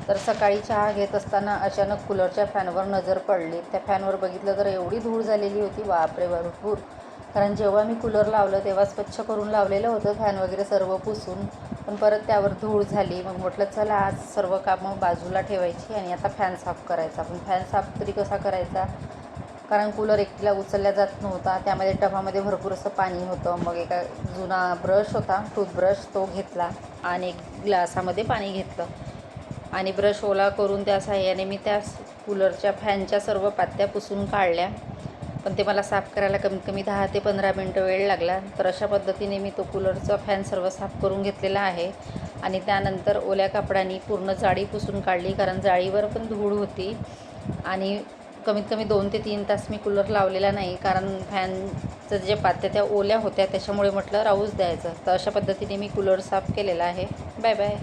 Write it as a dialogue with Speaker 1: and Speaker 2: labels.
Speaker 1: तर सकाळी चहा घेत असताना अचानक कूलरच्या फॅनवर नजर पडली. त्या फॅनवर बघितलं तर एवढी धूळ झालेली होती, बापरे भरपूर. कारण जेव्हा मी कूलर लावलं तेव्हा स्वच्छ करून लावलेलं होतं, फॅन वगैरे सर्व पुसून, पण परत त्यावर धूळ झाली. मग म्हटलं चला आज सर्व कामं बाजूला ठेवायची आणि आता फॅन साफ करायचा. पण फॅन साफ तरी कसा करायचा, कारण कूलर एकटीला उचलल्या जात नव्हता. त्यामध्ये टबामध्ये भरपूर असं पाणी होतं. मग एका जुना ब्रश होता, टूथब्रश, तो घेतला आणि एक ग्लासामध्ये पाणी घेतलं आणि ब्रश ओला करून त्या साहाय्याने मी त्या कूलरच्या फॅनच्या सर्व पात्या पुसून काढल्या. पण ते मला साफ करायला कमीत कमी 10 ते 15 मिनटं वेळ लागला. तर अशा पद्धतीने मी तो कूलरचा फॅन सर्व साफ करून घेतलेला आहे आणि त्यानंतर ओल्या कापडाने पूर्ण जाळी पुसून काढली, कारण जाळीवर पण धूळ होती. आणि कमीत कमी 2 ते 3 तास मी कूलर लावलेला नाही, कारण फॅनचं जे पात्या त्या ओल्या होत्या, त्याच्यामुळे म्हटलं राहूच द्यायचं. तर अशा पद्धतीने मी कूलर साफ केलेला आहे. Bye bye.